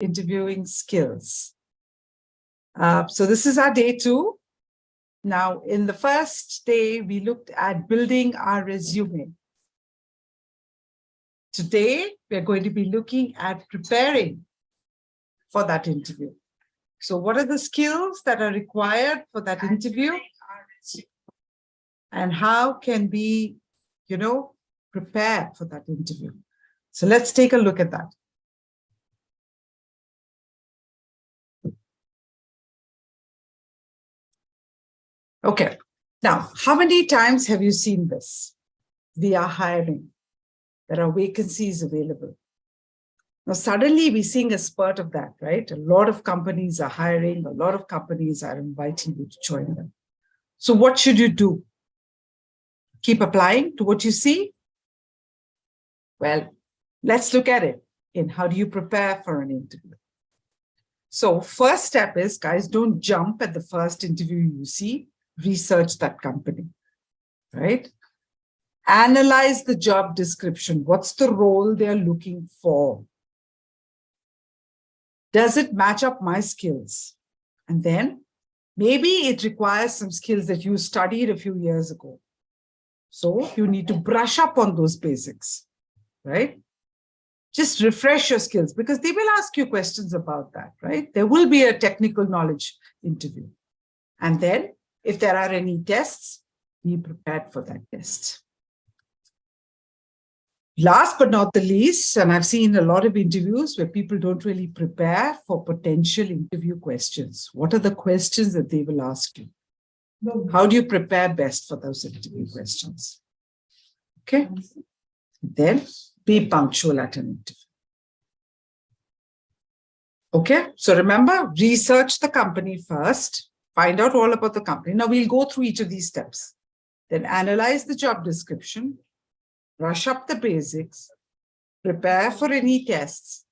interviewing skills. So this is our day 2. Now, in the first day, we looked at building our resume. Today, we're going to be looking at preparing for that interview. So what are the skills that are required for that interview? And how can we, prepare for that interview? So let's take a look at that. Okay. Now, how many times have you seen this? We are hiring. There are vacancies available. Now, suddenly we're seeing a spurt of that, right? A lot of companies are hiring. A lot of companies are inviting you to join them. So what should you do? Keep applying to what you see? Well, let's look at it in how do you prepare for an interview. So first step is, guys, don't jump at the first interview you see. Research that company, right? Analyze the job description. What's the role they're looking for? Does it match up my skills? And then maybe it requires some skills that you studied a few years ago. So you need to brush up on those basics, right? Just refresh your skills because they will ask you questions about that, right? There will be a technical knowledge interview. And then if there are any tests, be prepared for that test. Last but not the least, and I've seen a lot of interviews where people don't really prepare for potential interview questions. What are the questions that they will ask you? How do you prepare best for those interview questions? Okay. Then be punctual at an interview. Okay. So remember, research the company first. Find out all about the company. Now we'll go through each of these steps. Then analyze the job description. Brush up the basics. Prepare for any tests.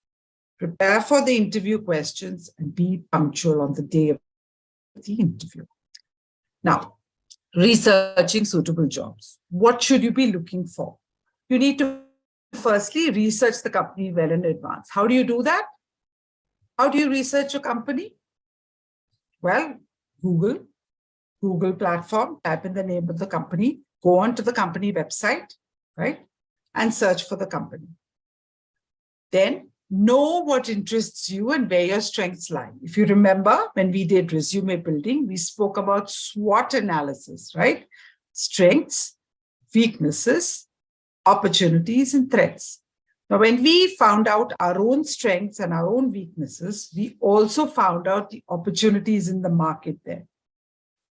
Prepare for the interview questions and be punctual on the day of the interview. Now, researching suitable jobs. What should you be looking for? You need to firstly research the company well in advance. How do you do that? How do you research a company? Well, Google platform, type in the name of the company, go on to the company website, right? And search for the company. Then know what interests you and where your strengths lie. If you remember, when we did resume building, we spoke about SWOT analysis, right? Strengths, weaknesses, opportunities, and threats. Now, when we found out our own strengths and our own weaknesses, we also found out the opportunities in the market there.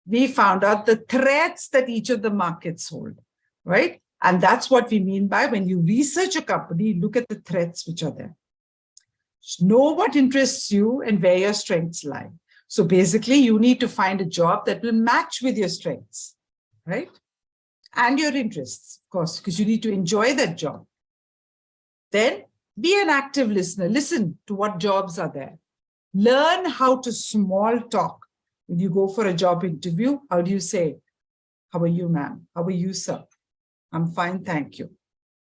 We found out the threats that each of the markets hold, right? And that's what we mean by when you research a company, look at the threats which are there. Know what interests you and where your strengths lie. So basically, you need to find a job that will match with your strengths, right? And your interests, of course, because you need to enjoy that job. Then be an active listener. Listen to what jobs are there. Learn how to small talk. When you go for a job interview, how do you say, how are you, ma'am? How are you, sir? I'm fine, thank you.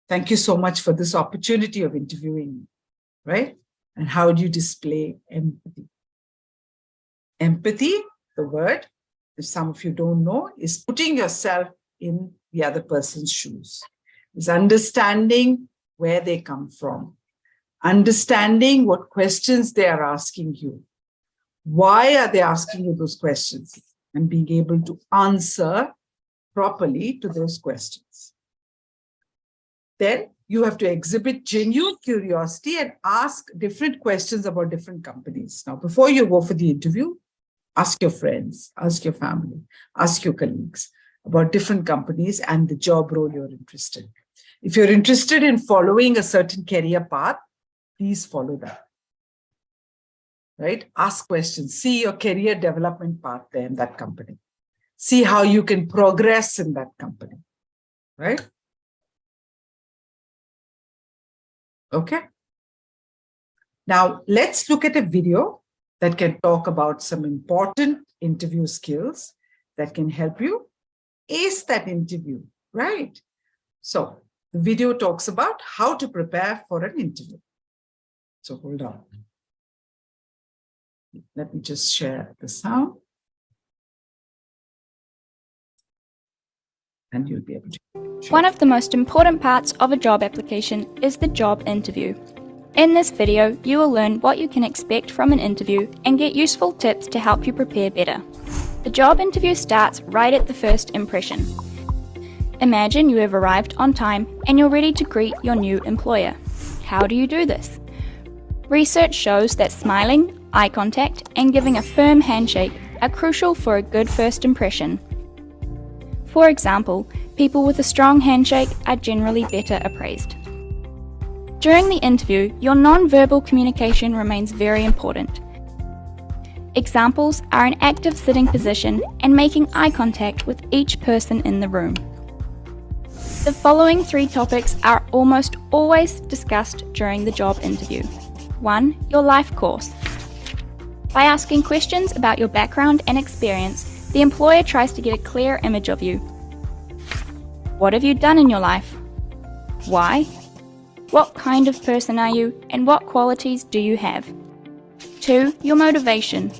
Thank you so much for this opportunity of interviewing me, right? And how do you display empathy? Empathy, the word, if some of you don't know, is putting yourself in the other person's shoes. It's understanding where they come from, understanding what questions they are asking you. Why are they asking you those questions? And being able to answer properly to those questions. Then you have to exhibit genuine curiosity and ask different questions about different companies. Now, before you go for the interview, ask your friends, ask your family, ask your colleagues about different companies and the job role you're interested in. If you're interested in following a certain career path, please follow that. Right? Ask questions. See your career development path there in that company. See how you can progress in that company. Right? Okay. Now, let's look at a video that can talk about some important interview skills that can help you ace that interview, right? So the video talks about how to prepare for an interview. So hold on. Let me just share this out. And you'll be able to. One of the most important parts of a job application is the job interview. In this video, you will learn what you can expect from an interview and get useful tips to help you prepare better. The job interview starts right at the first impression. Imagine you have arrived on time and you're ready to greet your new employer. How do you do this? Research shows that smiling, eye contact, and giving a firm handshake are crucial for a good first impression. For example, people with a strong handshake are generally better appraised. During the interview, your non-verbal communication remains very important. Examples are an active sitting position and making eye contact with each person in the room. The following 3 topics are almost always discussed during the job interview. 1. Your life course. By asking questions about your background and experience, the employer tries to get a clear image of you. What have you done in your life? Why? What kind of person are you, and what qualities do you have? 2. Your motivation.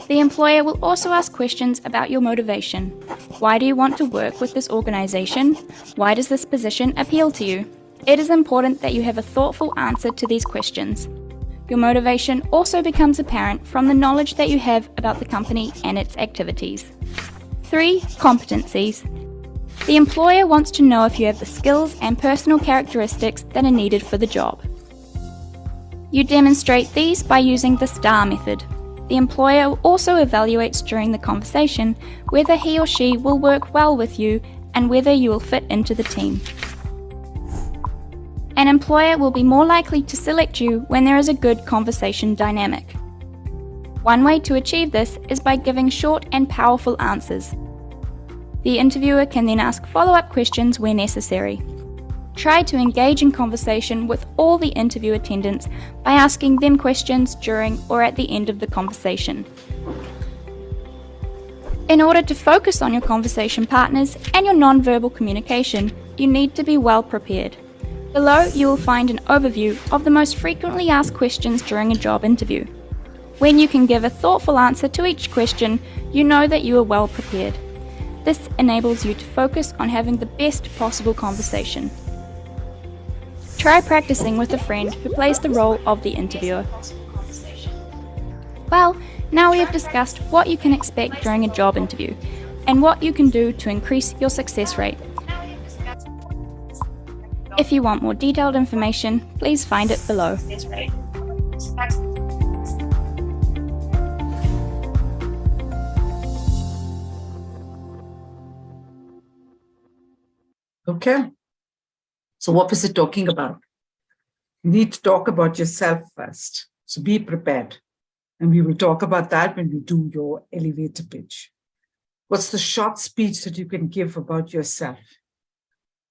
The employer will also ask questions about your motivation. Why do you want to work with this organization? Why does this position appeal to you? It is important that you have a thoughtful answer to these questions. Your motivation also becomes apparent from the knowledge that you have about the company and its activities. 3. Competencies. The employer wants to know if you have the skills and personal characteristics that are needed for the job. You demonstrate these by using the STAR method. The employer also evaluates during the conversation whether he or she will work well with you and whether you will fit into the team. An employer will be more likely to select you when there is a good conversation dynamic. One way to achieve this is by giving short and powerful answers. The interviewer can then ask follow-up questions where necessary. Try to engage in conversation with all the interview attendants by asking them questions during or at the end of the conversation. In order to focus on your conversation partners and your non-verbal communication, you need to be well prepared. Below, you will find an overview of the most frequently asked questions during a job interview. When you can give a thoughtful answer to each question, you know that you are well prepared. This enables you to focus on having the best possible conversation. Try practicing with a friend who plays the role of the interviewer. Well, now we have discussed what you can expect during a job interview and what you can do to increase your success rate. If you want more detailed information, please find it below. Okay. So what was it talking about? You need to talk about yourself first. So be prepared. And we will talk about that when we do your elevator pitch. What's the short speech that you can give about yourself?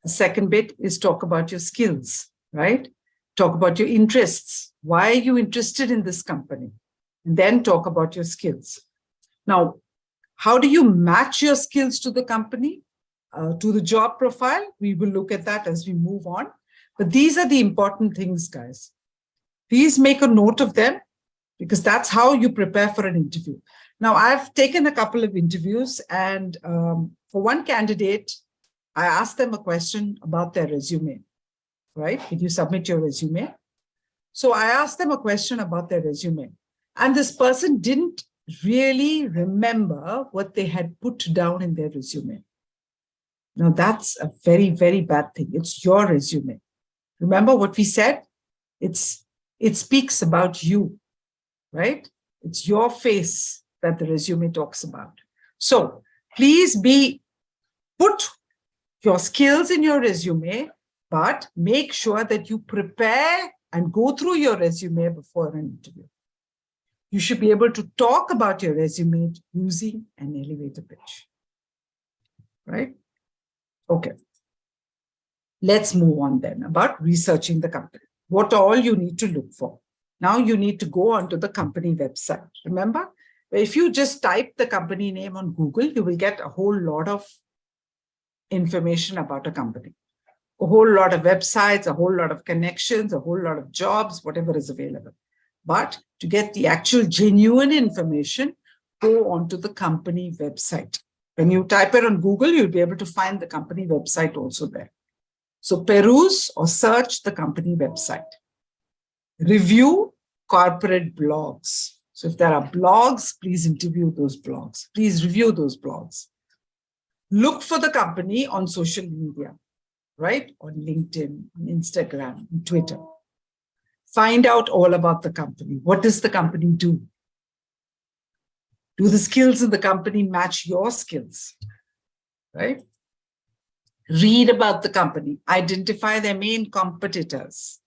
The second bit is talk about your skills, right? Talk about your interests. Why are you interested in this company? And then talk about your skills. Now, how do you match your skills to the company, to the job profile? We will look at that as we move on. But these are the important things, guys. Please make a note of them because that's how you prepare for an interview. Now, I've taken a couple of interviews, and for one candidate, I asked them a question about their resume, right? Did you submit your resume? So I asked them a question about their resume, and this person didn't really remember what they had put down in their resume. Now, that's a very, very bad thing. It's your resume. Remember what we said? It speaks about you, right? It's your face that the resume talks about. So please put your skills in your resume, but make sure that you prepare and go through your resume before an interview. You should be able to talk about your resume using an elevator pitch, right? Okay. Let's move on then about researching the company. What all you need to look for. Now you need to go onto the company website. Remember, if you just type the company name on Google, you will get a whole lot of information about a company. A whole lot of websites, a whole lot of connections, a whole lot of jobs, whatever is available. But to get the actual genuine information, go onto the company website. When you type it on Google, you'll be able to find the company website also there. So peruse or search the company website. Review corporate blogs. So if there are blogs, please interview those blogs. Please review those blogs. Look for the company on social media, right? On LinkedIn, on Instagram, on Twitter. Find out all about the company. What does the company do? Do the skills in the company match your skills, right? Read about the company. Identify their main competitors.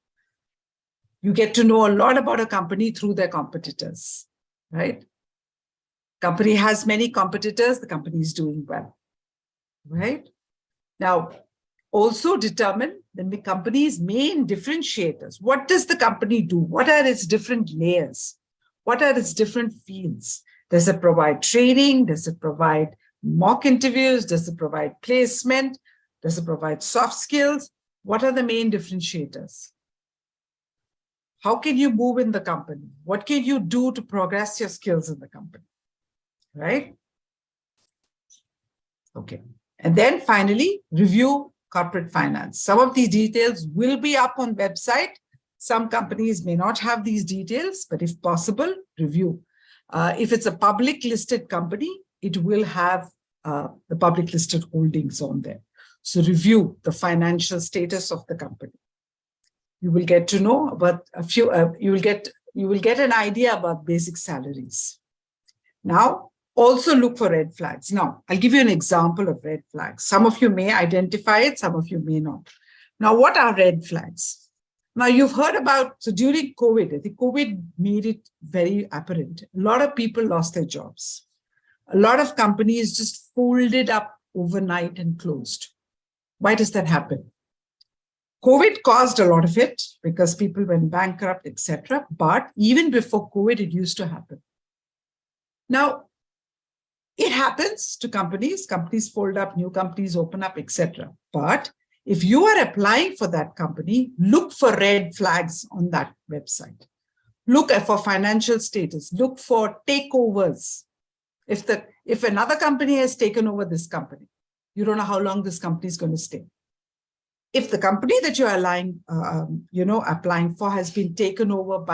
You get to know a lot about a company through their competitors, right? Company has many competitors, the company is doing well, right? Now, also determine the company's main differentiators. What does the company do? What are its different layers? What are its different fields? Does it provide training? Does it provide mock interviews? Does it provide placement? Does it provide soft skills? What are the main differentiators? How can you move in the company? What can you do to progress your skills in the company, right? Okay. And then finally, review corporate finance. Some of these details will be up on website. Some companies may not have these details, but if possible, review. If it's a public listed company, it will have the public listed holdings on there. So review the financial status of the company. You will get to know about a few, you will get an idea about basic salaries. Now, also look for red flags. Now, I'll give you an example of red flags. Some of you may identify it, some of you may not. Now, what are red flags? Now, you've heard about, so during COVID, I think COVID made it very apparent. A lot of people lost their jobs. A lot of companies just folded up overnight and closed. Why does that happen? COVID caused a lot of it because people went bankrupt, etc. But even before COVID, it used to happen. Now, it happens to companies. Companies fold up, new companies open up, etc. But if you are applying for that company, look for red flags on that website. Look for financial status. Look for takeovers. If another company has taken over this company, you don't know how long this company is going to stay. If the company that you are applying for has been taken over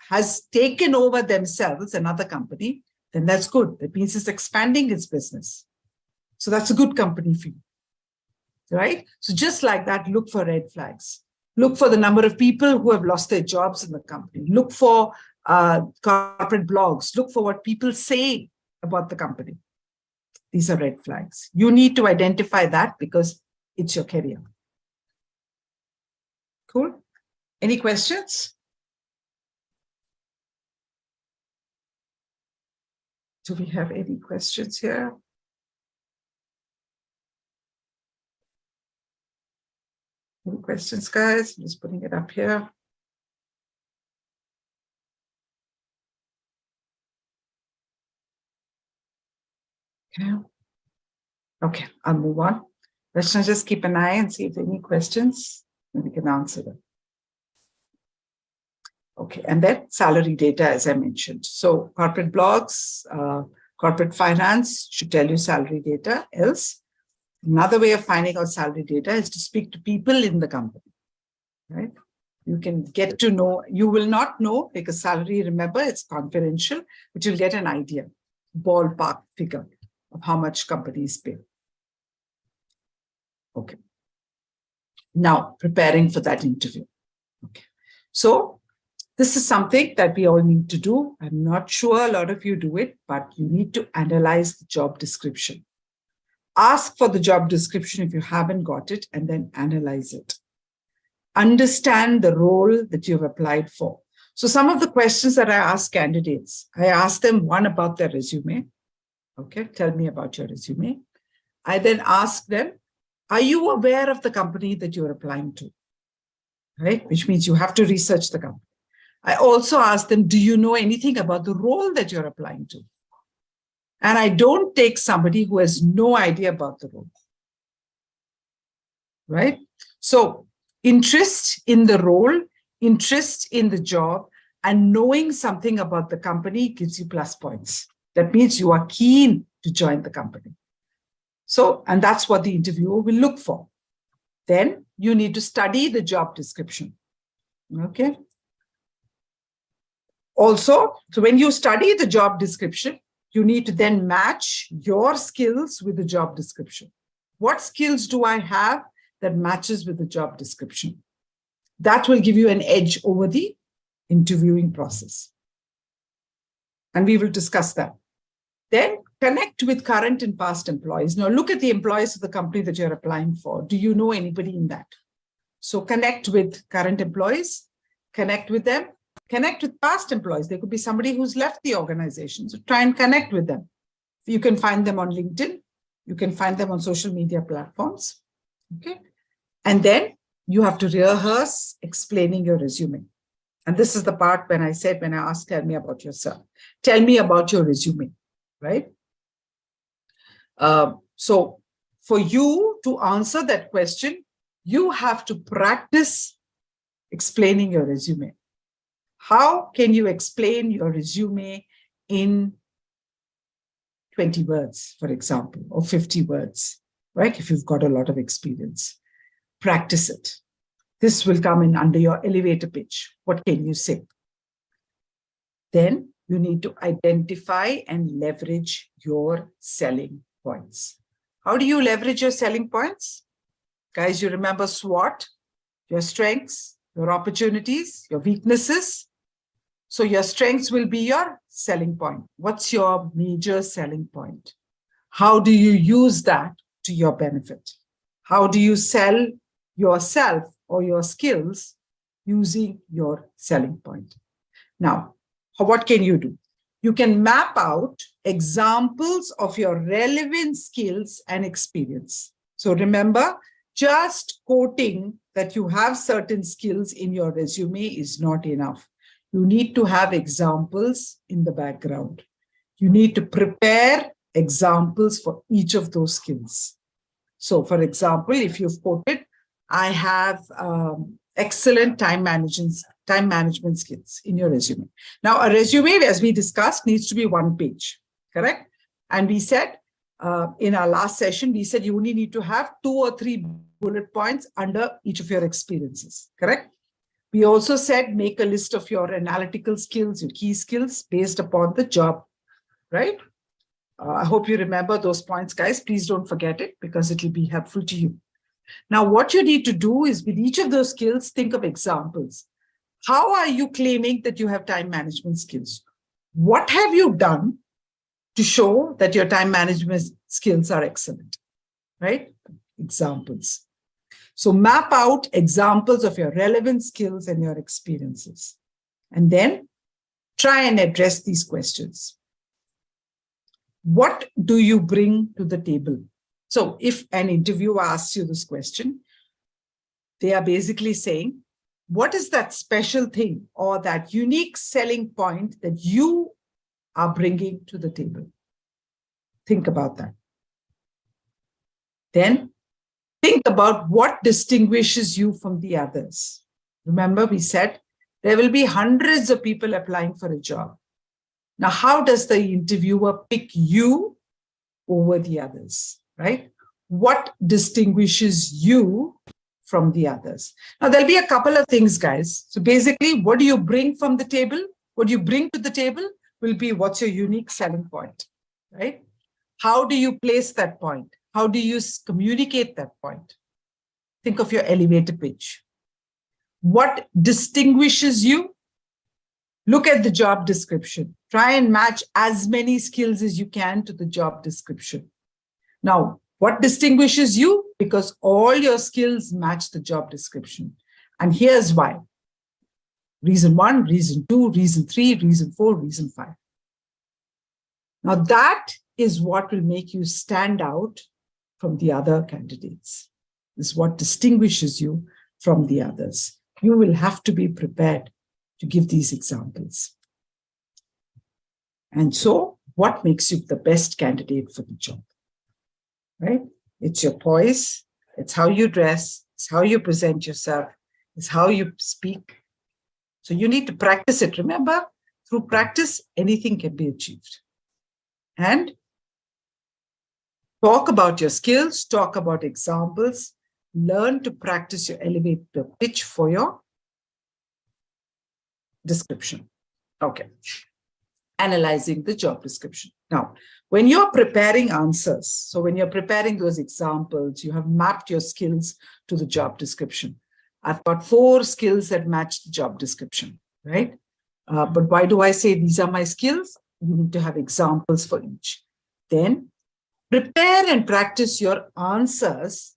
has taken over themselves, another company, then that's good. That means it's expanding its business. So that's a good company for you, right? So just like that, look for red flags. Look for the number of people who have lost their jobs in the company. Look for corporate blogs. Look for what people say about the company. These are red flags. You need to identify that because it's your career. Cool. Any questions? Do we have any questions here? Any questions, guys? I'm just putting it up here. Okay. Okay, I'll move on. Let's just keep an eye and see if there are any questions, and we can answer them. Okay, and then salary data, as I mentioned. So corporate blogs, corporate finance should tell you salary data. Else, another way of finding out salary data is to speak to people in the company, right? You can get to know, you will not know because salary, remember, it's confidential, but you'll get an idea, ballpark figure of how much companies pay. Okay. Now, preparing for that interview. Okay. So this is something that we all need to do. I'm not sure a lot of you do it, but you need to analyze the job description. Ask for the job description if you haven't got it, and then analyze it. Understand the role that you've applied for. So some of the questions that I ask candidates, I ask them one about their resume. Okay, tell me about your resume. I then ask them, are you aware of the company that you're applying to? Right, which means you have to research the company. I also ask them, do you know anything about the role that you're applying to? And I don't take somebody who has no idea about the role. Right? So interest in the role, interest in the job, And knowing something about the company gives you plus points. That means you are keen to join the company. So, and that's what the interviewer will look for. Then you need to study the job description. Okay. Also, so when you study the job description, you need to then match your skills with the job description. What skills do I have that matches with the job description? That will give you an edge over the interviewing process. And we will discuss that. Then connect with current and past employees. Now look at the employees of the company that you're applying for. Do you know anybody in that? So connect with current employees, connect with them, connect with past employees. There could be somebody who's left the organization. So try and connect with them. You can find them on LinkedIn. You can find them on social media platforms. Okay. And then you have to rehearse explaining your resume. And this is the part when I asked, tell me about yourself. Tell me about your resume, right? So for you to answer that question, you have to practice explaining your resume. How can you explain your resume in 20 words, for example, or 50 words, right? If you've got a lot of experience, practice it. This will come in under your elevator pitch. What can you say? Then you need to identify and leverage your selling points. How do you leverage your selling points? Guys, you remember SWOT, your strengths, your opportunities, your weaknesses. So your strengths will be your selling point. What's your major selling point? How do you use that to your benefit? How do you sell yourself or your skills using your selling point? Now, what can you do? You can map out examples of your relevant skills and experience. So remember, just quoting that you have certain skills in your resume is not enough. You need to have examples in the background. You need to prepare examples for each of those skills. So for example, if you've quoted, I have excellent time management skills in your resume. Now, a resume, as we discussed, needs to be one page, correct? And we said in our last session, we said you only need to have 2 or 3 bullet points under each of your experiences, correct? We also said make a list of your analytical skills, your key skills based upon the job, right? I hope you remember those points, guys. Please don't forget it because it will be helpful to you. Now, what you need to do is with each of those skills, think of examples. How are you claiming that you have time management skills? What have you done to show that your time management skills are excellent, right? Examples. So map out examples of your relevant skills and your experiences. And then try and address these questions. What do you bring to the table? So if an interviewer asks you this question, they are basically saying, what is that special thing or that unique selling point that you are bringing to the table? Think about that. Then think about what distinguishes you from the others. Remember, we said there will be hundreds of people applying for a job. Now, how does the interviewer pick you over the others, right? What distinguishes you from the others? Now, there'll be a couple of things, guys. So basically, what do you bring from the table? What you bring to the table will be what's your unique selling point, right? How do you place that point? How do you communicate that point? Think of your elevator pitch. What distinguishes you? Look at the job description. Try and match as many skills as you can to the job description. Now, what distinguishes you? Because all your skills match the job description. And here's why. Reason 1, reason 2, reason 3, reason 4, reason 5. Now, that is what will make you stand out from the other candidates. This is what distinguishes you from the others. You will have to be prepared to give these examples. And so, what makes you the best candidate for the job? Right? It's your poise, it's how you dress, it's how you present yourself, it's how you speak. So you need to practice it. Remember, through practice, anything can be achieved. And talk about your skills, talk about examples, learn to practice your elevator pitch for your description. Okay. Analyzing the job description. Now, when you're preparing answers, so when you're preparing those examples, you have mapped your skills to the job description. I've got 4 skills that match the job description, right? But why do I say these are my skills? You need to have examples for each. Then prepare and practice your answers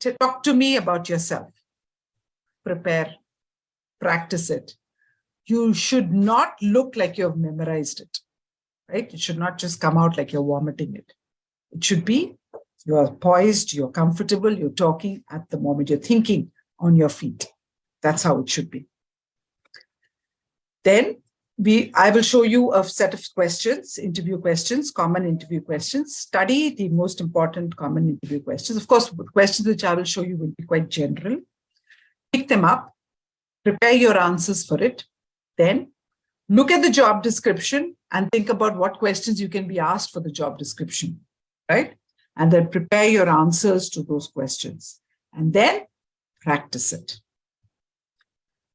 to talk to me about yourself. Prepare, practice it. You should not look like you've memorized it, right? It should not just come out like you're vomiting it. It should be you're poised, you're comfortable, you're talking at the moment, you're thinking on your feet. That's how it should be. Then I will show you a set of questions, interview questions, common interview questions. Study the most important common interview questions. Of course, the questions which I will show you will be quite general. Pick them up, prepare your answers for it. Then look at the job description and think about what questions you can be asked for the job description, right? And then prepare your answers to those questions. And then practice it.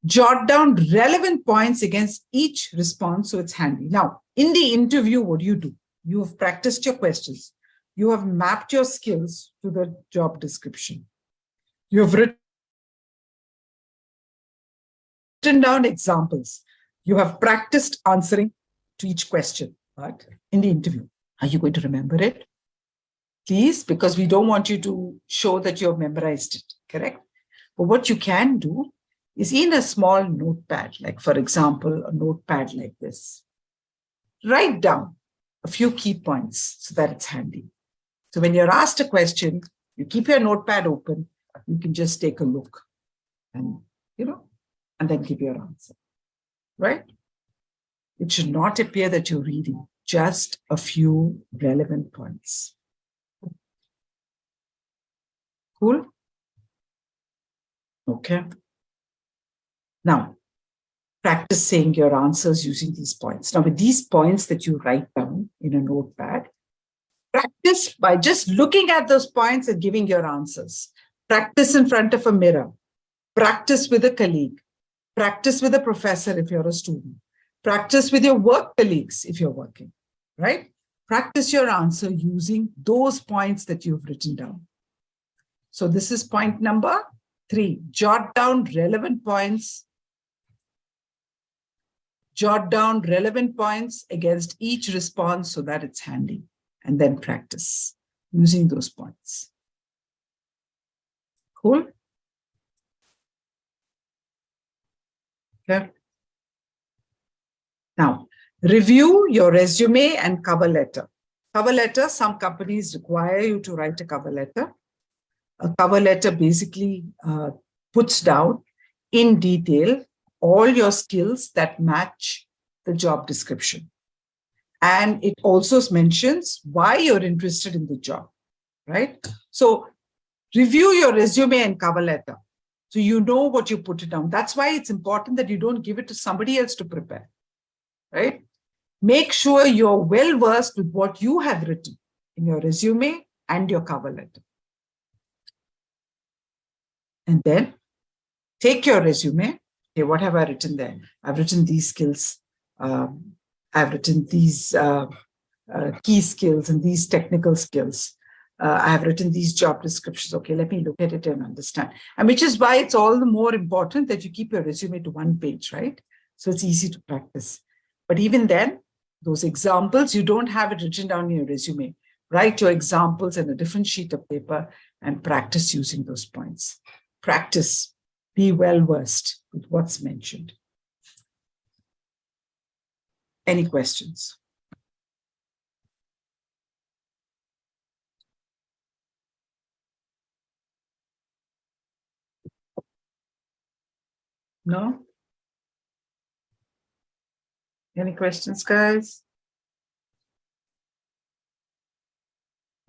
Jot down relevant points against each response so it's handy. Now, in the interview, what do? You have practiced your questions. You have mapped your skills to the job description. You have written down examples. You have practiced answering to each question, right? In the interview. Are you going to remember it? Please, because we don't want you to show that you have memorized it, correct? But what you can do is in a small notepad, like for example, a notepad like this, write down a few key points so that it's handy. So when you're asked a question, you keep your notepad open, you can just take a look and, and then give your answer, right? It should not appear that you're reading, just a few relevant points. Cool? Okay. Now, practice saying your answers using these points. Now, with these points that you write down in a notepad, practice by just looking at those points and giving your answers. Practice in front of a mirror. Practice with a colleague. Practice with a professor if you're a student. Practice with your work colleagues if you're working, right? Practice your answer using those points that you've written down. So this is point number 3. Jot down relevant points. Jot down relevant points against each response so that it's handy. And then practice using those points. Cool? Okay. Now, review your resume and cover letter. Cover letter, some companies require you to write a cover letter. A cover letter basically puts down in detail all your skills that match the job description. And it also mentions why you're interested in the job, right? So review your resume and cover letter so you know what you put it down. That's why it's important that you don't give it to somebody else to prepare, right? Make sure you're well versed with what you have written in your resume and your cover letter. And then take your resume. Okay, what have I written there? I've written these skills. I've written these key skills and these technical skills. I have written these job descriptions. Okay, let me look at it and understand. And which is why it's all the more important that you keep your resume to one page, right? So it's easy to practice. But even then, those examples, you don't have it written down in your resume. Write your examples on a different sheet of paper and practice using those points. Practice. Be well versed with what's mentioned. Any questions? No? Any questions, guys?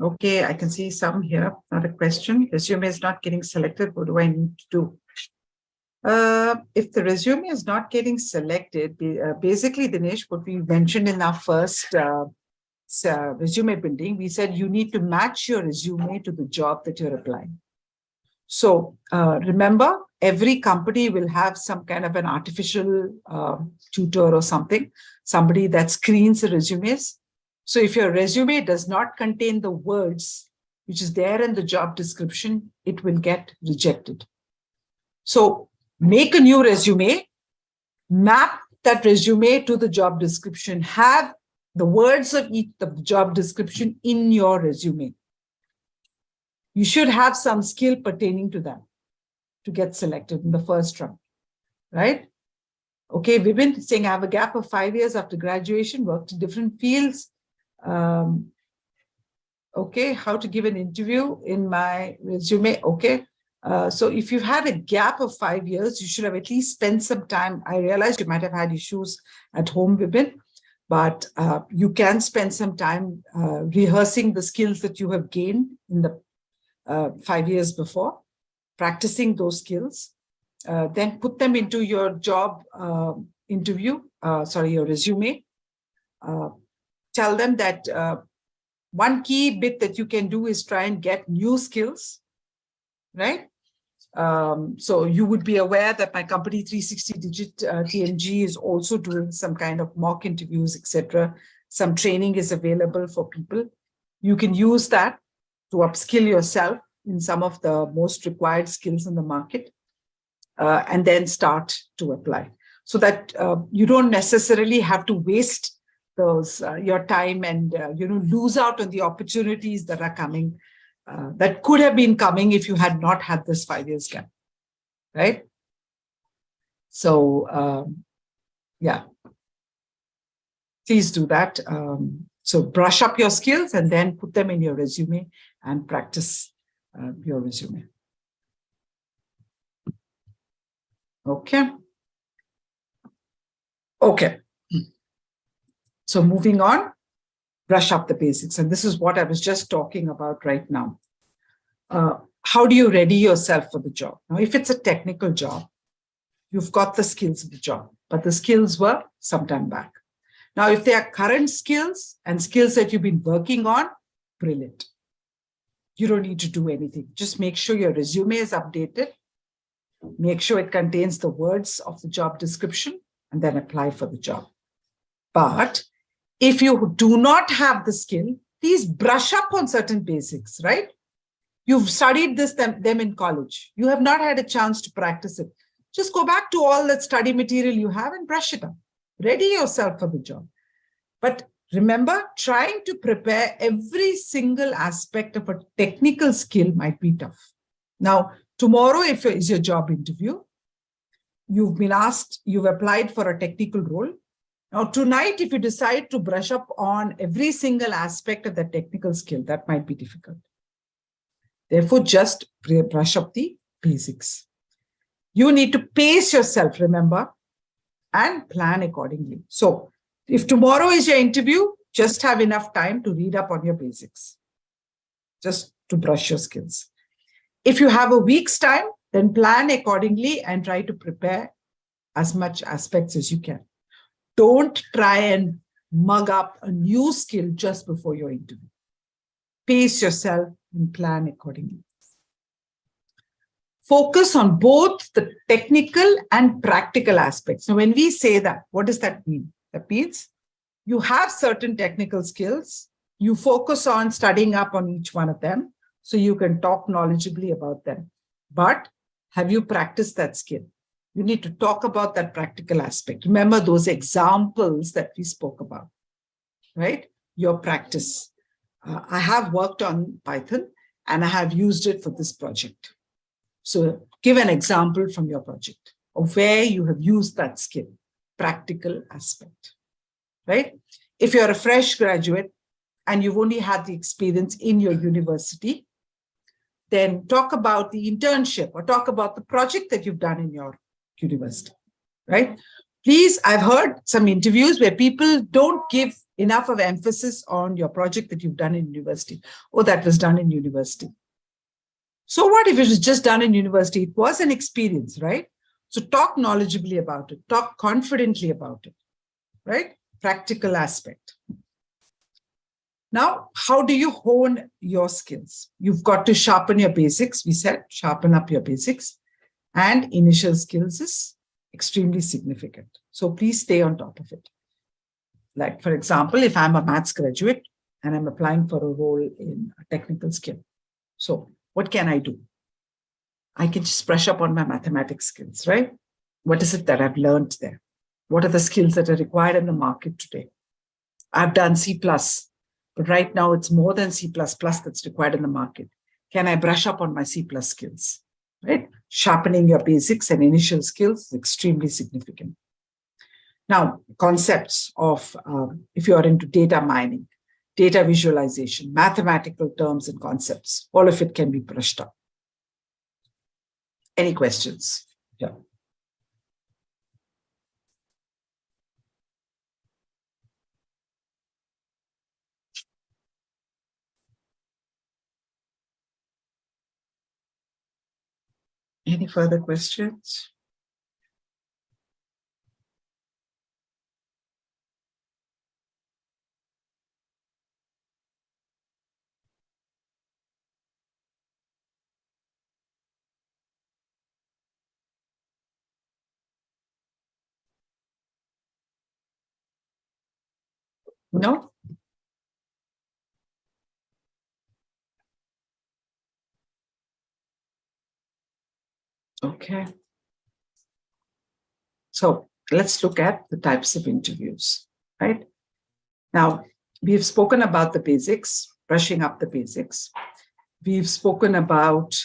Okay, I can see some here. Not a question. Resume is not getting selected. What do I need to do? If the resume is not getting selected, basically, Dinesh, what we mentioned in our first resume building, we said you need to match your resume to the job that you're applying. So remember, every company will have some kind of an artificial tutor or something, somebody that screens the resumes. So if your resume does not contain the words which is there in the job description, it will get rejected. So make a new resume, map that resume to the job description, have the words of each the job description in your resume. You should have some skill pertaining to that to get selected in the first round, right? Okay, we've been saying I have a gap of 5 years after graduation, worked in different fields. Okay, how to give an interview in my resume. Okay, so if you've had a gap of 5 years, you should have at least spent some time. I realize you might have had issues at home, Vibin, but you can spend some time rehearsing the skills that you have gained in the 5 years before, practicing those skills, then put them into your job interview, your resume. Tell them that one key bit that you can do is try and get new skills, right? So you would be aware that my company 360DigiTMG is also doing some kind of mock interviews, etc. Some training is available for people. You can use that to upskill yourself in some of the most required skills in the market, and then start to apply. So that you don't necessarily have to waste those your time and lose out on the opportunities that are coming, that could have been coming if you had not had this 5 years gap, right? So yeah, please do that. So brush up your skills and then put them in your resume and practice your resume. Okay. Okay. So moving on, brush up the basics. And this is what I was just talking about right now. How do you ready yourself for the job? Now, if it's a technical job, you've got the skills of the job, but the skills were some time back. Now, if they are current skills and skills that you've been working on, brilliant. You don't need to do anything. Just make sure your resume is updated. Make sure it contains the words of the job description and then apply for the job. But if you do not have the skill, please brush up on certain basics, right? You've studied them in college. You have not had a chance to practice it. Just go back to all that study material you have and brush it up. Ready yourself for the job. But remember, trying to prepare every single aspect of a technical skill might be tough. Now, tomorrow, if it's your job interview, you've been asked, you've applied for a technical role. Now, tonight, if you decide to brush up on every single aspect of the technical skill, that might be difficult. Therefore, just brush up the basics. You need to pace yourself, remember, and plan accordingly. So, if tomorrow is your interview, just have enough time to read up on your basics, just to brush your skills. If you have a week's time, then plan accordingly and try to prepare as much aspects as you can. Don't try and mug up a new skill just before your interview. Pace yourself and plan accordingly. Focus on both the technical and practical aspects. Now, when we say that, what does that mean? That means you have certain technical skills. You focus on studying up on each one of them so you can talk knowledgeably about them. But have you practiced that skill? You need to talk about that practical aspect. Remember those examples that we spoke about, right? Your practice. I have worked on Python and I have used it for this project. So give an example from your project of where you have used that skill, practical aspect, right? If you're a fresh graduate and you've only had the experience in your university, then talk about the internship or talk about the project that you've done in your university, right? Please, I've heard some interviews where people don't give enough of emphasis on your project that you've done in university. Oh, that was done in university. So what if it was just done in university? It was an experience, right? So talk knowledgeably about it, talk confidently about it, right? Practical aspect. Now, how do you hone your skills? You've got to sharpen your basics. We said sharpen up your basics, and initial skills is extremely significant. So please stay on top of it. Like, for example, if I'm a maths graduate and I'm applying for a role in a technical skill. So what can I do? I can just brush up on my mathematics skills, right? What is it that I've learned there? What are the skills that are required in the market today? I've done C++, but right now it's more than C++ that's required in the market. Can I brush up on my C+ skills, right? Sharpening your basics and initial skills is extremely significant. Now, concepts of, if you are into data mining, data visualization, mathematical terms and concepts, all of it can be brushed up. Any questions? Yeah. Any further questions? No? Okay. So let's look at the types of interviews, right? Now, we've spoken about the basics, brushing up the basics. We've spoken about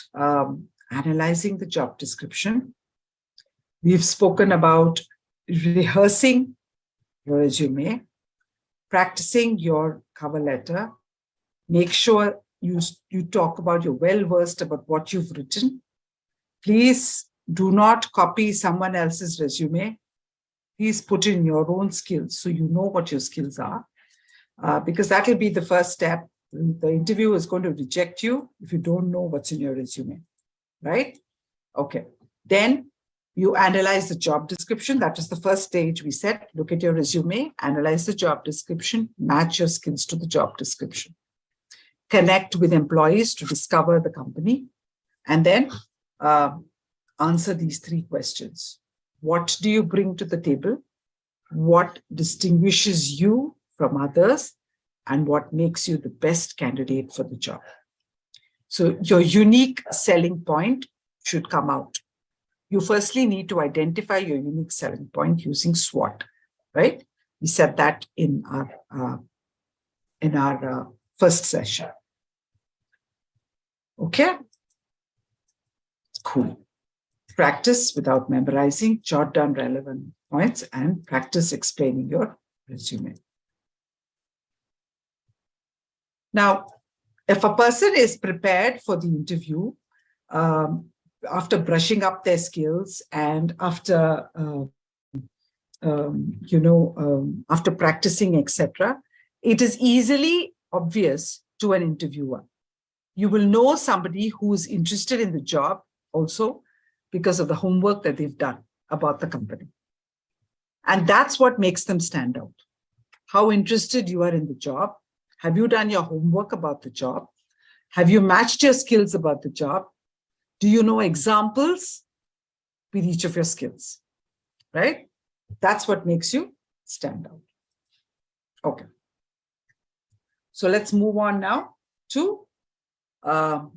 analyzing the job description. We've spoken about rehearsing your resume, practicing your cover letter. Make sure you talk about, you're well-versed about what you've written. Please do not copy someone else's resume. Please put in your own skills so you know what your skills are, because that will be the first step. The interview is going to reject you if you don't know what's in your resume, right? Okay. Then you analyze the job description. That is the first stage we said. Look at your resume, analyze the job description, match your skills to the job description. Connect with employees to discover the company, and then answer these three questions. What do you bring to the table? What distinguishes you from others? And what makes you the best candidate for the job? So your unique selling point should come out. You firstly need to identify your unique selling point using SWOT, right? We said that in our first session. Okay? Cool. Practice without memorizing, jot down relevant points, and practice explaining your resume. Now, if a person is prepared for the interview, after brushing up their skills and after, after practicing, etc., it is easily obvious to an interviewer. You will know somebody who is interested in the job also because of the homework that they've done about the company. And that's what makes them stand out. How interested you are in the job. Have you done your homework about the job? Have you matched your skills about the job? Do you know examples with each of your skills, right? That's what makes you stand out. Okay. So let's move on now to the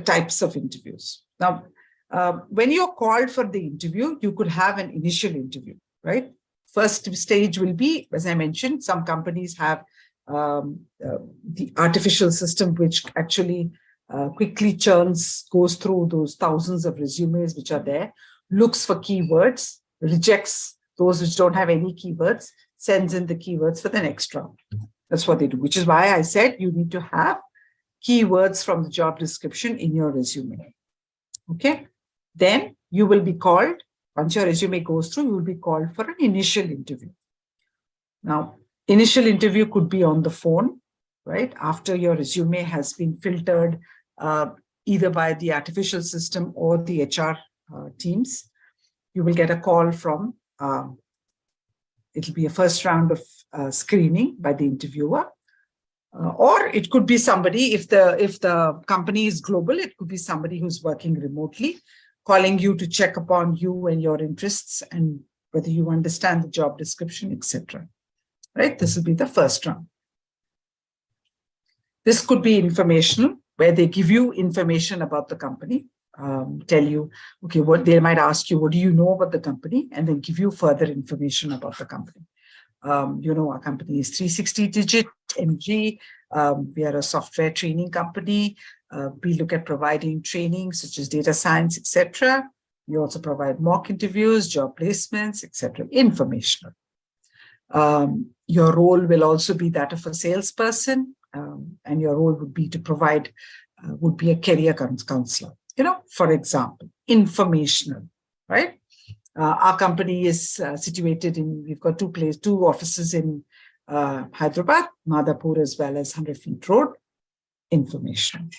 types of interviews. Now, when you're called for the interview, you could have an initial interview, right? First stage will be, as I mentioned, some companies have the artificial system, which actually quickly goes through those thousands of resumes which are there, looks for keywords, rejects those which don't have any keywords, sends in the keywords for the next round. That's what they do, which is why I said you need to have keywords from the job description in your resume. Okay. Then you will be called, once your resume goes through, you will be called for an initial interview. Now, initial interview could be on the phone, right? After your resume has been filtered either by the artificial system or the HR teams. you will get a call from, it'll be a first round of screening by the interviewer. Or it could be somebody, if the company is global, it could be somebody who's working remotely, calling you to check upon you and your interests and whether you understand the job description, etc. Right? This will be the first round. This could be informational, where they give you information about the company, tell you, okay, what they might ask you, what do you know about the company? And then give you further information about the company. Our company is 360DigiTMG. We are a software training company. We look at providing training such as data science, etc. We also provide mock interviews, job placements, etc. Informational. Your role will also be that of a salesperson, and your role would be to provide, would be a career counselor. For example, informational, right? Our company is situated in, we've got two offices in Hyderabad, Madhapur, as well as 100 Feet Road. Information.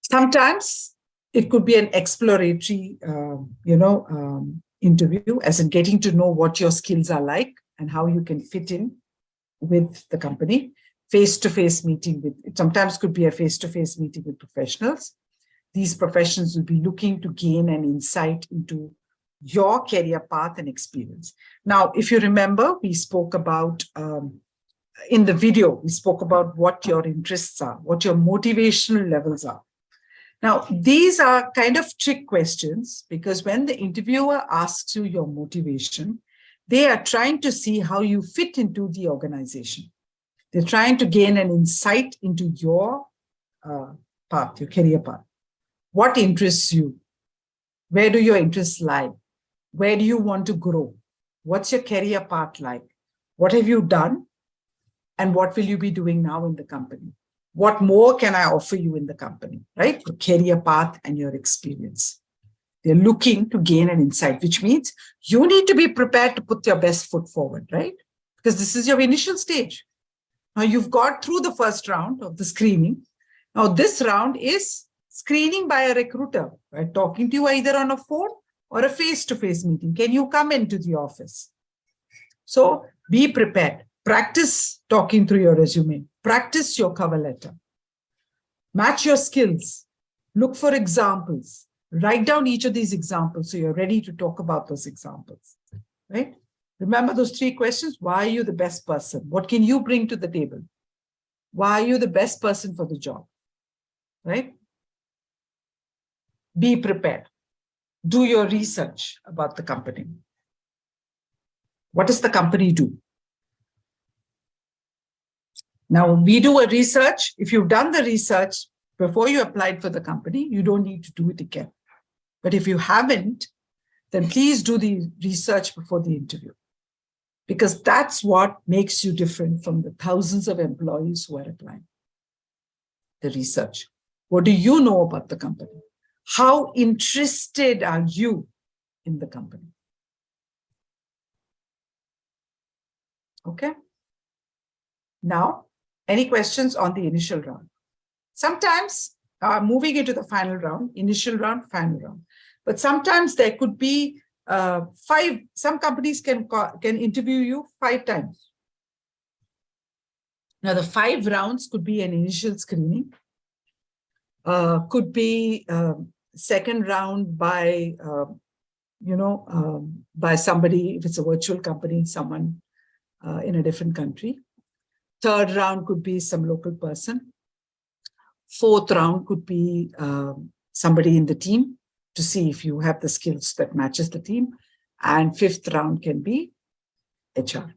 Sometimes it could be an exploratory, interview, as in getting to know what your skills are like and how you can fit in with the company. Face-to-face meeting with, it sometimes could be a face-to-face meeting with professionals. These professionals will be looking to gain an insight into your career path and experience. Now, if you remember, we spoke about, in the video, we spoke about what your interests are, what your motivational levels are. Now, these are kind of trick questions, because when the interviewer asks you your motivation, they are trying to see how you fit into the organization. They're trying to gain an insight into your path, your career path. What interests you? Where do your interests lie? Where do you want to grow? What's your career path like? What have you done? And what will you be doing now in the company? What more can I offer you in the company, right? Your career path and your experience. They're looking to gain an insight, which means you need to be prepared to put your best foot forward, right? Because this is your initial stage. Now you've got through the first round of the screening. Now this round is screening by a recruiter, right? Talking to you either on a phone or a face-to-face meeting. Can you come into the office? So be prepared. Practice talking through your resume. Practice your cover letter. Match your skills. Look for examples. Write down each of these examples so you're ready to talk about those examples, right? Remember those 3 questions. Why are you the best person? What can you bring to the table? Why are you the best person for the job, right? Be prepared. Do your research about the company. What does the company do? Now, we do a research. If you've done the research before you applied for the company, you don't need to do it again. But if you haven't, then please do the research before the interview, because that's what makes you different from the thousands of employees who are applying. The research. What do you know about the company? How interested are you in the company? Okay. Now, any questions on the initial round? Sometimes moving into the final round, initial round, final round. But sometimes there could be 5, some companies can interview you 5 times. Now, the 5 rounds could be an initial screening, could be second round by, by somebody, if it's a virtual company, someone in a different country. Third round could be some local person. Fourth round could be somebody in the team to see if you have the skills that matches the team. And fifth round can be HR.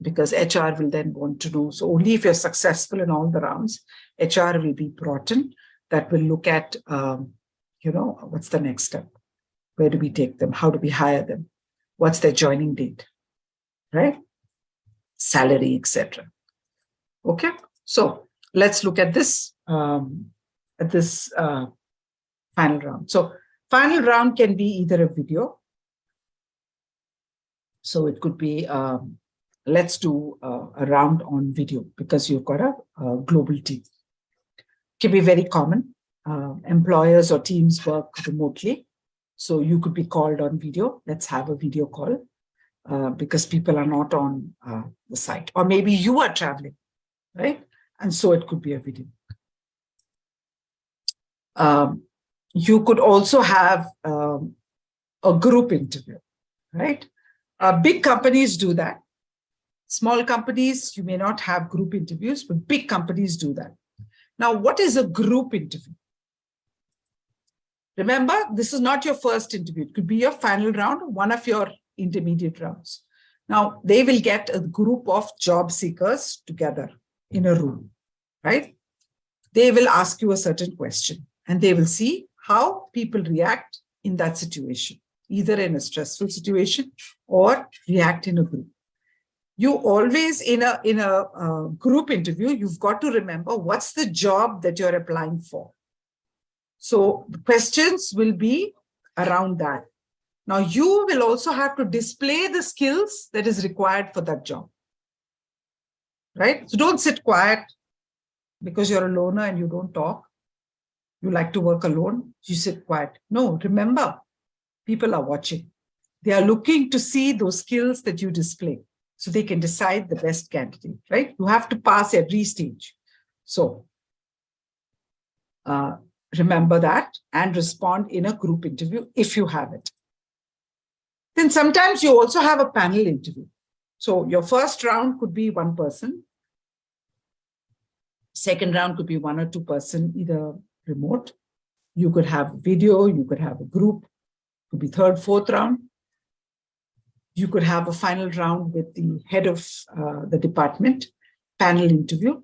Because HR will then want to know. So only if you're successful in all the rounds, HR will be brought in. That will look at, what's the next step? Where do we take them? How do we hire them? What's their joining date? Right? Salary, etc. Okay. So let's look at this final round. So final round can be either a video. So it could be, let's do a round on video because you've got a global team. It can be very common. Employers or teams work remotely. So you could be called on video. Let's have a video call because people are not on the site. Or maybe you are traveling, right? And so it could be a video. You could also have a group interview, right? Big companies do that. Small companies, you may not have group interviews, but big companies do that. Now, what is a group interview? Remember, this is not your first interview. It could be your final round, one of your intermediate rounds. Now, they will get a group of job seekers together in a room, right? They will ask you a certain question and they will see how people react in that situation, either in a stressful situation or react in a group. You always, in a group interview, you've got to remember what's the job that you're applying for. So the questions will be around that. Now, you will also have to display the skills that is required for that job, right? So don't sit quiet because you're a loner and you don't talk. You like to work alone, you sit quiet. No, remember, people are watching. They are looking to see those skills that you display so they can decide the best candidate, right? You have to pass every stage. So remember that and respond in a group interview if you have it. Then sometimes you also have a panel interview. So your first round could be one person. Second round could be one or two person, either remote. You could have video, you could have a group, could be third, fourth round. You could have a final round with the head of the department, panel interview,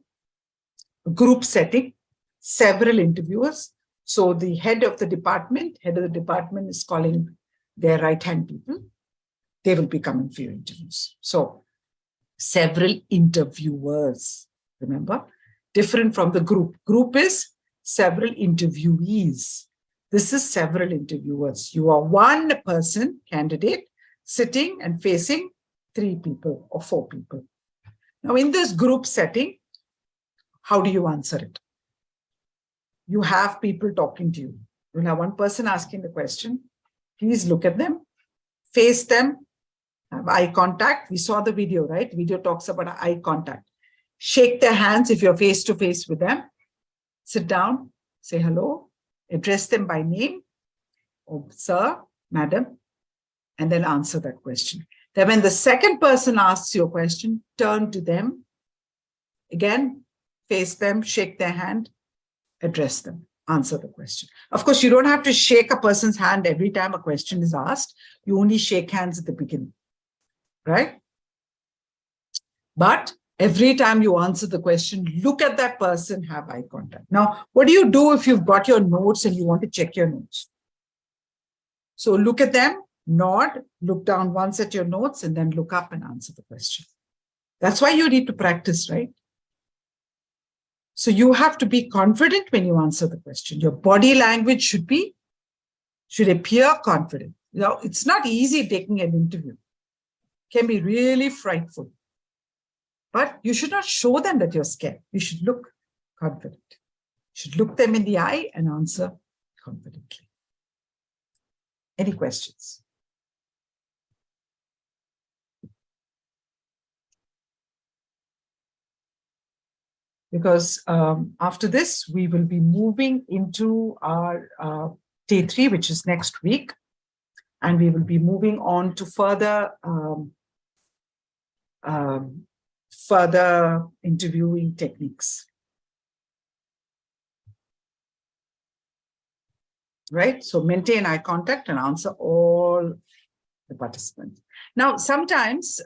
a group setting, several interviewers. So the head of the department is calling their right-hand people. They will be coming for your interviews. So several interviewers, remember, different from the group. Group is several interviewees. This is several interviewers. You are one person, candidate, sitting and facing 3 people or 4 people. Now, in this group setting, how do you answer it? You have people talking to you. You'll have one person asking the question. Please look at them, face them, have eye contact. We saw the video, right? Video talks about eye contact. Shake their hands if you're face to face with them. Sit down, say hello, address them by name, or sir, madam, and then answer that question. Then when the second person asks you a question, turn to them. Again, face them, shake their hand, address them, answer the question. Of course, you don't have to shake a person's hand every time a question is asked. You only shake hands at the beginning, right? But every time you answer the question, look at that person, have eye contact. Now, what do you do if you've got your notes and you want to check your notes? So look at them, nod, look down once at your notes, and then look up and answer the question. That's why you need to practice, right? So you have to be confident when you answer the question. Your body language should appear confident. You know, it's not easy taking an interview. It can be really frightful. But you should not show them that you're scared. You should look confident. You should look them in the eye and answer confidently. Any questions? Because after this, we will be moving into our day 3, which is next week. And we will be moving on to further interviewing techniques. Right? So maintain eye contact and answer all the participants. Now, sometimes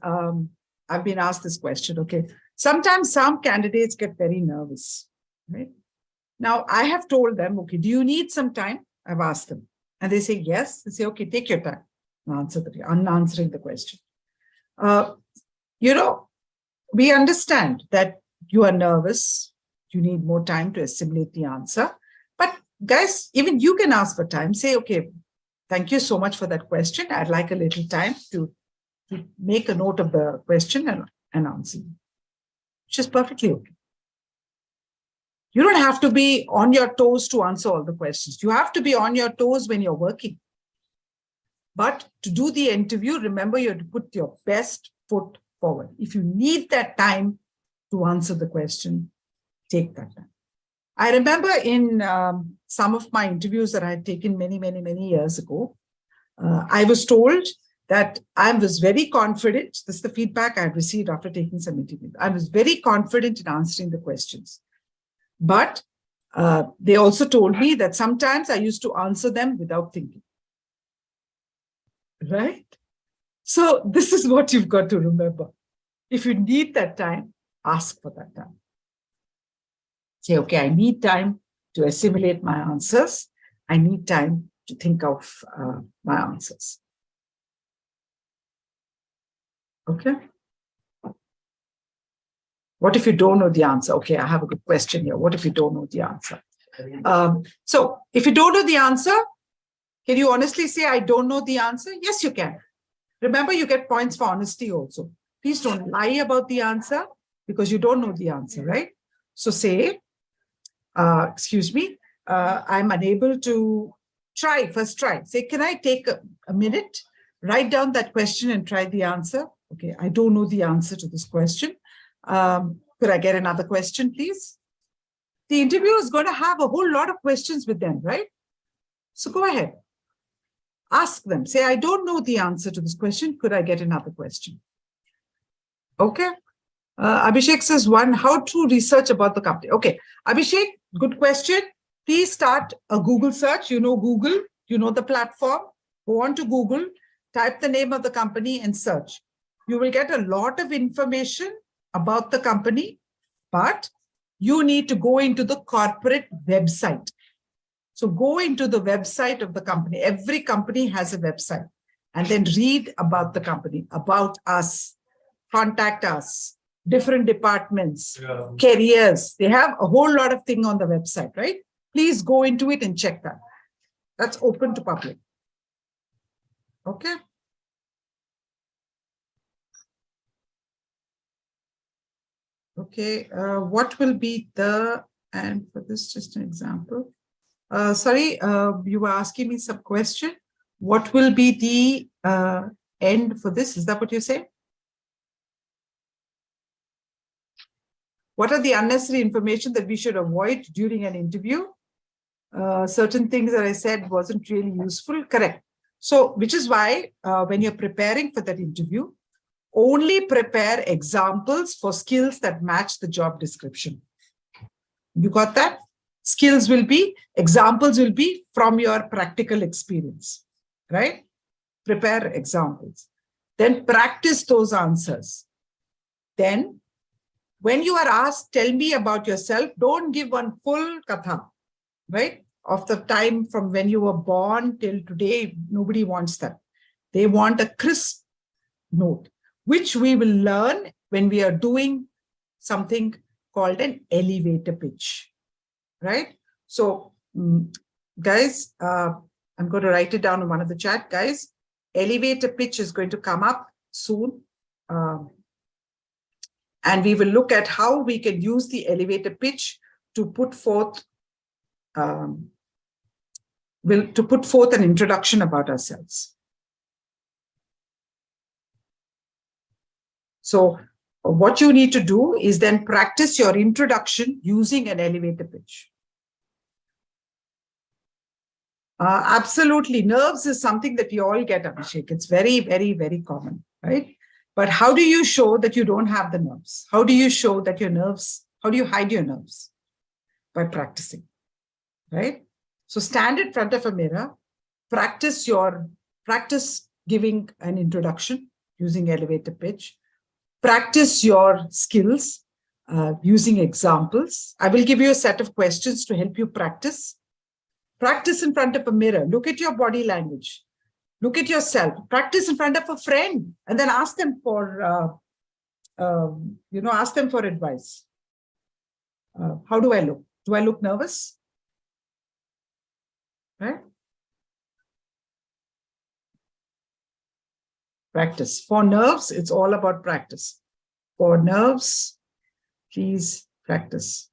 I've been asked this question, okay, sometimes some candidates get very nervous, right? Now, I have told them, okay, do you need some time? I've asked them. And they say, yes. They say, okay, take your time. Answering the question. You know, we understand that you are nervous. You need more time to assimilate the answer. But guys, even you can ask for time. Say, okay, thank you so much for that question. I'd like a little time to make a note of the question and answer, which is perfectly okay. You don't have to be on your toes to answer all the questions. You have to be on your toes when you're working. But to do the interview, remember you have to put your best foot forward. If you need that time to answer the question, take that time. I remember in some of my interviews that I had taken many years ago, I was told that I was very confident. This is the feedback I had received after taking some interviews. I was very confident in answering the questions. But they also told me that sometimes I used to answer them without thinking. Right? So this is what you've got to remember. If you need that time, ask for that time. Say, okay, I need time to assimilate my answers. I need time to think of my answers. Okay. What if you don't know the answer? Okay, I have a good question here. What if you don't know the answer? So if you don't know the answer, can you honestly say, I don't know the answer? Yes, you can. Remember, you get points for honesty also. Please don't lie about the answer because you don't know the answer, right? So say, excuse me, I'm unable to try, first try. Say, can I take a minute, write down that question and try the answer? Okay, I don't know the answer to this question. Could I get another question, please? The interviewer is going to have a whole lot of questions with them, right? So go ahead. Ask them. Say, I don't know the answer to this question. Could I get another question? Okay. Abhishek says, one, how to research about the company. Okay. Abhishek, good question. Please start a Google search. You know Google. You know the platform. Go on to Google, type the name of the company and search. You will get a lot of information about the company, but you need to go into the corporate website. So go into the website of the company. Every company has a website. And then read about the company, about us, contact us, different departments, careers. They have a whole lot of things on the website, right? Please go into it and check that. That's open to public. Okay. Okay. What will be the, and for this, just an example. Sorry, you were asking me some question. What will be the end for this? Is that what you say? What are the unnecessary information that we should avoid during an interview? Certain things that I said wasn't really useful. Correct. So, which is why when you're preparing for that interview, only prepare examples for skills that match the job description. You got that? Skills will be, examples will be from your practical experience, right? Prepare examples. Then practice those answers. Then, when you are asked, tell me about yourself, don't give one full katha, right? Of the time from when you were born till today, nobody wants that. They want a crisp note, which we will learn when we are doing something called an elevator pitch. Right? So, guys, I'm going to write it down in one of the chat, guys. Elevator pitch is going to come up soon. And we will look at how we can use the elevator pitch to put forth an introduction about ourselves. So, what you need to do is then practice your introduction using an elevator pitch. Absolutely. Nerves is something that we all get, Abhishek. It's very common, right? But how do you show that you don't have the nerves? How do you show that your nerves, how do you hide your nerves? By practicing, right? So stand in front of a mirror, practice giving an introduction using elevator pitch. Practice your skills using examples. I will give you a set of questions to help you practice. Practice in front of a mirror. Look at your body language. Look at yourself. Practice in front of a friend and then ask them for, ask them for advice. How do I look? Do I look nervous? Right? Practice. For nerves, it's all about practice. For nerves, please practice.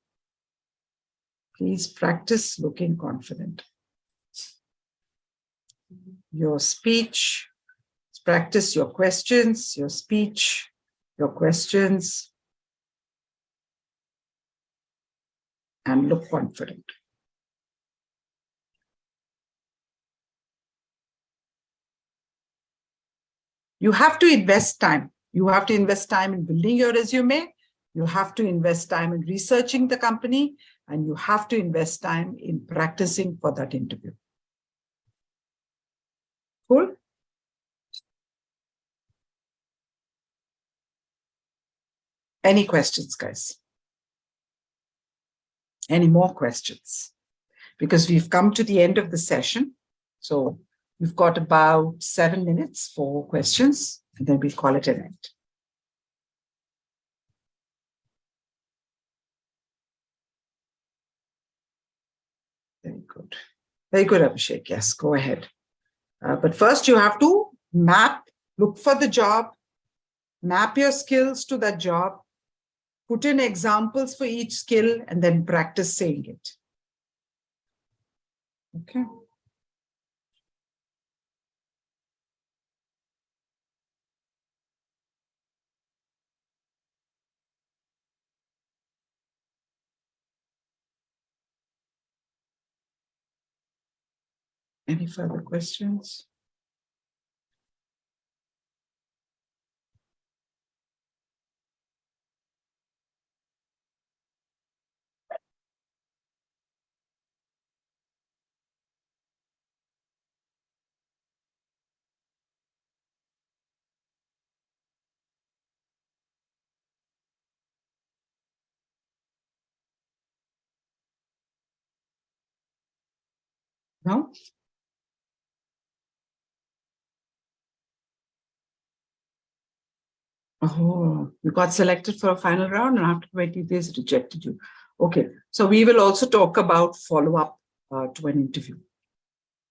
Please practice looking confident. your speech. Practice your questions, your speech, your questions, and look confident. You have to invest time. You have to invest time in building your resume. You have to invest time in researching the company, and you have to invest time in practicing for that interview. Cool? Any questions, guys? Any more questions? Because we've come to the end of the session. So we've got about 7 minutes for questions, and then we'll call it an end. Very good. Very good, Abhishek. Yes, go ahead. But first you have to look for the job, map your skills to that job, put in examples for each skill, and then practice saying it. Okay. Any further questions? No? Oh, you got selected for a final round and after 20 days rejected you. Okay, so we will also talk about follow-up to an interview,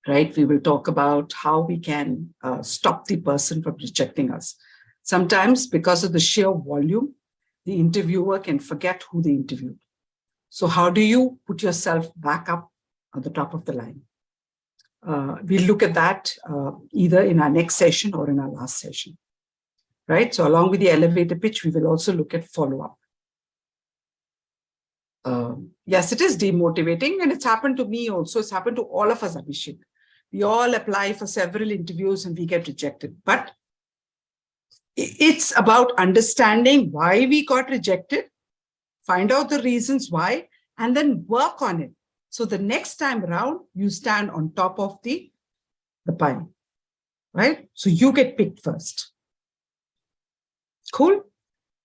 right? We will talk about how we can stop the person from rejecting us. Sometimes because of the sheer volume, the interviewer can forget who they interviewed. So how do you put yourself back up at the top of the line? We'll look at that either in our next session or in our last session, right? So along with the elevator pitch, we will also look at follow-up. Yes, it is demotivating, and it's happened to me also. It's happened to all of us, Abhishek. We all apply for several interviews and we get rejected. But it's about understanding why we got rejected, find out the reasons why, and then work on it. So the next time around, you stand on top of the pile, right? So you get picked first. Cool.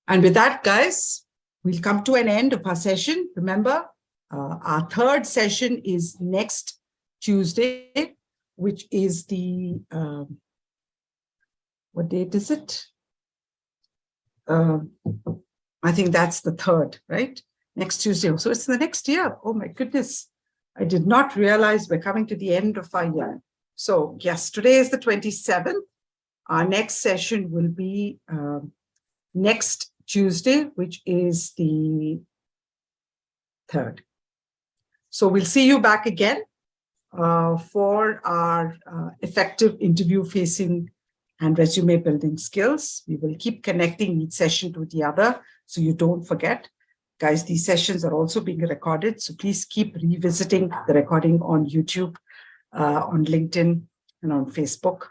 And with that, guys, we'll come to an end of our session. Remember, our third session is next Tuesday, which is the, what date is it? I think that's the 3rd, right? Next Tuesday. So it's the next year. Oh my goodness. I did not realize we're coming to the end of our year. So yes, today is the 27th. Our next session will be next Tuesday, which is the 3rd. So we'll see you back again for our effective interview facing and resume building skills. We will keep connecting each session to the other so you don't forget. Guys, these sessions are also being recorded, so please keep revisiting the recording on YouTube, on LinkedIn, and on Facebook.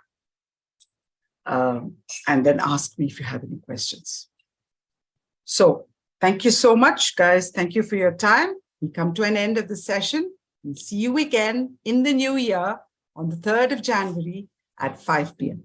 And then ask me if you have any questions. So thank you so much, guys. Thank you for your time. We come to an end of the session. We'll see you again in the new year on the 3rd of January at 5 p.m.